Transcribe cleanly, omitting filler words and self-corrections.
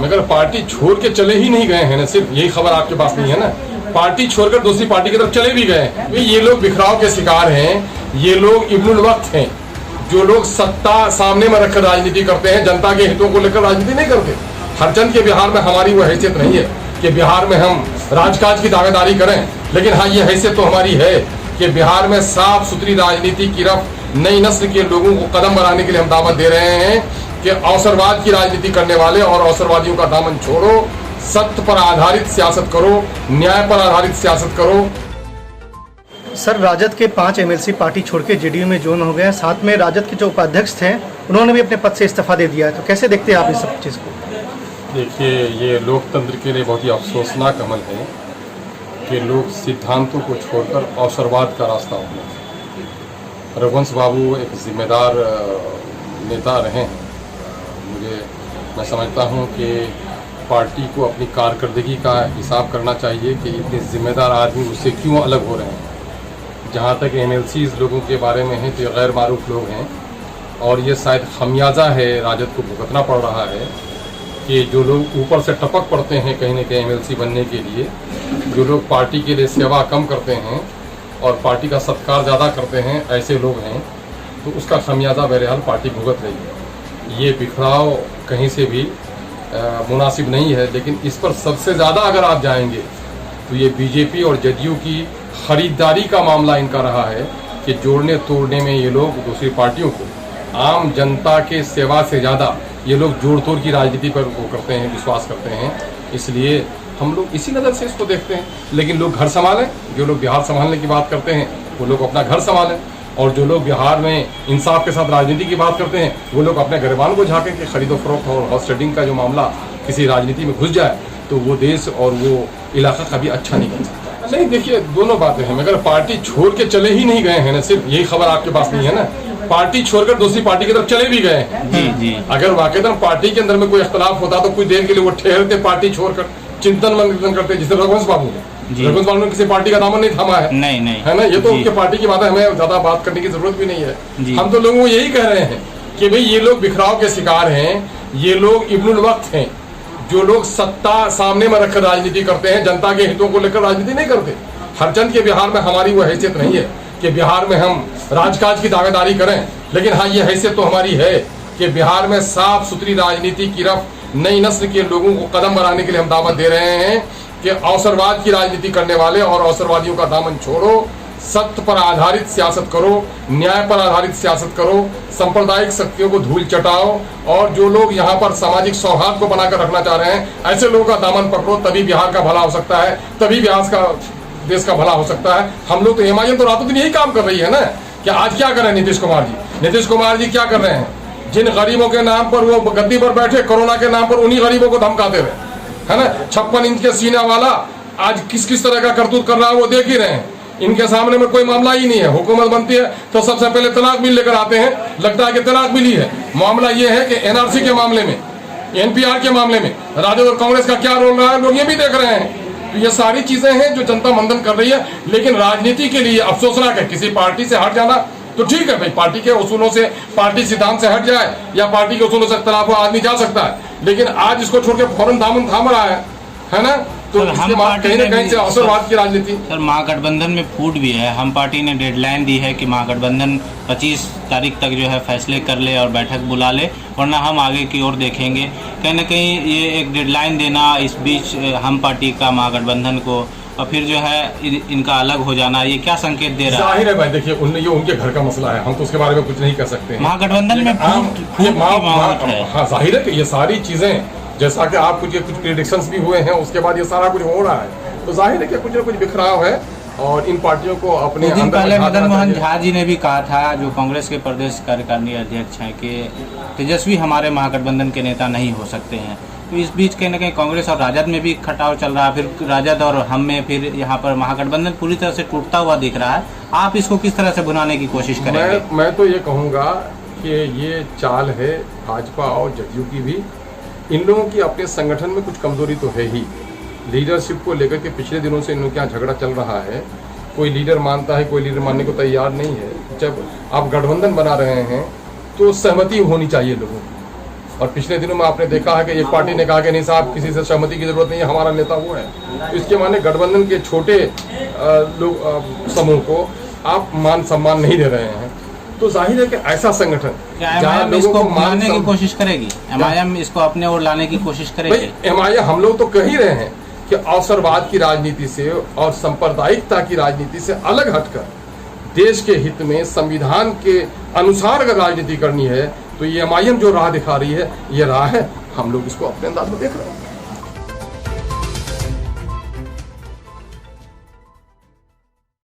मगर पार्टी छोड़ के चले ही नहीं गए हैं ना, सिर्फ यही खबर आपके पास नहीं है ना, पार्टी छोड़कर दूसरी पार्टी की तरफ चले भी गए हैं। ये लोग बिखराव के शिकार हैं, ये लोग इब्नुल वक्त हैं, जो लोग सत्ता सामने में रखकर राजनीति करते हैं, जनता के हितों को लेकर राजनीति नहीं करते। हरचंद के बिहार में हमारी वो हैसियत नहीं है कि बिहार में हम राजकाज की दावेदारी करें, लेकिन हाँ ये हैसियत तो हमारी है कि बिहार में साफ सुथरी राजनीति की तरफ नई नस्ल के लोगों को कदम बढ़ाने के लिए हम दावत दे रहे हैं कि अवसरवाद की राजनीति करने वाले और अवसरवादियों का दामन छोड़ो, सत्य पर आधारित सियासत करो, न्याय पर आधारित सियासत करो। सर, राजद के 5 एमएलसी पार्टी छोड़ के जेडीयू में ज्वाइन हो गए हैं, साथ में राजद के जो उपाध्यक्ष थे उन्होंने भी अपने पद से इस्तीफा दे दिया है, तो कैसे देखते हैं आप इस सब चीज़ को? देखिए, ये लोकतंत्र के लिए बहुत ही अफसोसनाक अमल है कि लोग सिद्धांतों को छोड़कर अवसरवाद का रास्ता अपनाते। रघुवंश बाबू एक जिम्मेदार नेता रहे हैं। मैं समझता हूं कि पार्टी को अपनी कारकर्दगी का हिसाब करना चाहिए कि इतने जिम्मेदार आदमी उससे क्यों अलग हो रहे हैं। जहां तक एमएलसीज लोगों के बारे में है तो ये गैर मारूफ लोग हैं और ये शायद खमियाजा है राजद को भुगतना पड़ रहा है कि जो लोग ऊपर से टपक पड़ते हैं कहीं न कहीं एमएलसी बनने के लिए, जो लोग पार्टी के लिए सेवा कम करते हैं और पार्टी का सत्कार ज़्यादा करते हैं, ऐसे लोग हैं, तो उसका खमियाजा बहरहाल पार्टी भुगत रही है। ये बिखराव कहीं से भी मुनासिब नहीं है, लेकिन इस पर सबसे ज़्यादा अगर आप जाएंगे तो ये बीजेपी और जदयू की खरीदारी का मामला इनका रहा है कि जोड़ने तोड़ने में ये लोग दूसरी पार्टियों को, आम जनता के सेवा से ज़्यादा ये लोग जोड़ तोड़ की राजनीति पर वो करते हैं, विश्वास करते हैं। इसलिए हम लोग इसी नज़र से इसको देखते हैं। लेकिन लोग घर संभालें, जो लोग बिहार संभालने की बात करते हैं वो लोग अपना घर संभालें, और जो लोग बिहार में इंसाफ के साथ राजनीति की बात करते हैं वो लोग अपने गिरबान को झाँकें कि खरीदो फरोख्त और हॉर्स ट्रेडिंग का जो मामला किसी राजनीति में घुस जाए तो वो देश और वो इलाका कभी अच्छा नहीं बन सकता। नहीं, देखिए, दोनों बातें हैं, मगर पार्टी छोड़ के चले ही नहीं गए हैं ना, सिर्फ यही खबर आपके पास नहीं है ना, पार्टी छोड़कर दूसरी पार्टी की तरफ चले भी गए हैं। जी। अगर वाकईतन पार्टी के अंदर में कोई इख्तलाफ होता तो कुछ देर के लिए वो ठहरते, पार्टी छोड़कर चिंतन मंथन करते, जिसे रघुवंश बाबू ने किसी पार्टी का दामन नहीं थामा है। नहीं है ना, ये तो उनके पार्टी की बात है, हमें ज्यादा बात करने की जरूरत भी नहीं है। हम तो लोगों को यही कह रहे हैं कि भाई ये लोग बिखराव के शिकार हैं, ये लोग इब्नुल वक्त हैं, जो लोग सत्ता सामने में रखकर राजनीति करते हैं, जनता के हितों को लेकर राजनीति नहीं करते। हरचंद के बिहार में हमारी वो हैसियत नहीं है कि बिहार में हम राजकाज की दावेदारी करें, लेकिन हाँ ये हैसियत तो हमारी है कि बिहार में साफ सुथरी राजनीति की तरफ नई नस्ल के लोगों को कदम बढ़ाने के लिए हम दावत दे रहे हैं कि अवसरवाद की राजनीति करने वाले और अवसरवादियों का दामन छोड़ो, सत्य पर आधारित सियासत करो, न्याय पर आधारित सियासत करो, सांप्रदायिक शक्तियों को धूल चटाओ, और जो लोग यहाँ पर सामाजिक सौहार्द को बनाकर रखना चाह रहे हैं ऐसे लोगों का दामन पकड़ो, तभी बिहार का भला हो सकता है, तभी बिहार का देश का भला हो सकता है। हम लोग तो हिमाचल तो रातों दिन यही काम कर रही है ना कि आज क्या कर रहे हैं नीतीश कुमार जी क्या कर रहे हैं, जिन गरीबों के नाम पर वो गद्दी पर बैठे, कोरोना के नाम पर उन्हीं गरीबों को धमकाते रहे, है ना। 56 इंच के सीना वाला आज किस किस तरह का करतूत कर रहा है वो देख ही रहे हैं। इनके सामने में कोई मामला ही नहीं है। हुकूमत बनती है तो सबसे पहले तलाक बिल लेकर आते हैं, लगता है कि तलाक बिल ही है। मामला ये है कि एनआरसी के मामले में, एनपीआर के मामले में राजद और कांग्रेस का क्या रोल रहा है, लोग ये भी देख रहे हैं। तो ये सारी चीजें हैं जो जनता मंथन कर रही है। लेकिन राजनीति के लिए अफसोसनाक है, किसी पार्टी से हट जाना तो ठीक है भाई, पार्टी के उसूलों से, पार्टी सिद्धांत से हट जाए या पार्टी के उसूलों से इख्तलाफ हो, आदमी जा सकता है, लेकिन आज इसको छोड़ के फौरन दामन थाम रहा है ना। तो इसके बाद कहीं ना कहीं से अवसरवाद की राजनीति। सर, महागठबंधन में फूट भी है। हम पार्टी ने डेडलाइन दी है कि महागठबंधन 25 तारीख तक जो है फैसले कर ले और बैठक बुला ले, वरना हम आगे की ओर देखेंगे। कहीं ना कहीं ये एक डेडलाइन देना, इस बीच हम पार्टी का महागठबंधन को और फिर जो है इनका अलग हो जाना, ये क्या संकेत दे रहा है? जाहिर है भाई, देखिए ये उनके घर का मसला है, हम तो उसके बारे में कुछ नहीं कर सकते हैं। महागठबंधन में हाँ, जाहिर है कि ये सारी चीजें, जैसा कि आप कुछ प्रेडिक्शंस भी हुए हैं, उसके बाद ये सारा कुछ हो रहा है, तो जाहिर है कि कुछ न कुछ बिखराव है और इन पार्टियों को अपने दिन पहले मदन मोहन झा जी ने भी कहा था, जो कांग्रेस के प्रदेश कार्यकारिणी अध्यक्ष हैं, कि तेजस्वी हमारे महागठबंधन के नेता नहीं हो सकते हैं। तो इस बीच कहीं ना कहीं कांग्रेस और राजद में भी खटाव चल रहा है, फिर राजद और हम में फिर यहाँ पर महागठबंधन पूरी तरह से टूटता हुआ दिख रहा है। आप इसको किस तरह से भुनाने की कोशिश करेंगे? मैं तो ये कहूँगा कि ये चाल है भाजपा और जदयू की भी। इन लोगों की अपने संगठन में कुछ कमजोरी तो है ही, लीडरशिप को लेकर के पिछले दिनों से इन लोगों के यहाँ झगड़ा चल रहा है। कोई लीडर मानता है, कोई लीडर मानने को तैयार नहीं है। जब आप गठबंधन बना रहे हैं तो सहमति होनी चाहिए लोगों की, और पिछले दिनों में आपने देखा है कि एक पार्टी ने कहा कि नहीं साहब किसी से सहमति की जरूरत नहीं है, हमारा नेता वो है। तो इसके माने गठबंधन के छोटे लोग समूह को आप मान सम्मान नहीं दे रहे हैं। तो जाहिर है कि ऐसा संगठन जहाँ MIM इसको लाने की कोशिश करेगी, MIM इसको अपने ओर लाने की कोशिश करेगी। MIM हम लोग तो कह ही रहे हैं कि अवसरवाद की राजनीति से और सांप्रदायिकता की राजनीति से अलग हटकर देश के हित में संविधान के अनुसार अगर राजनीति करनी है तो ये MIM जो राह दिखा रही है, ये राह है। हम लोग इसको अपने अंदाज में देख रहे हैं।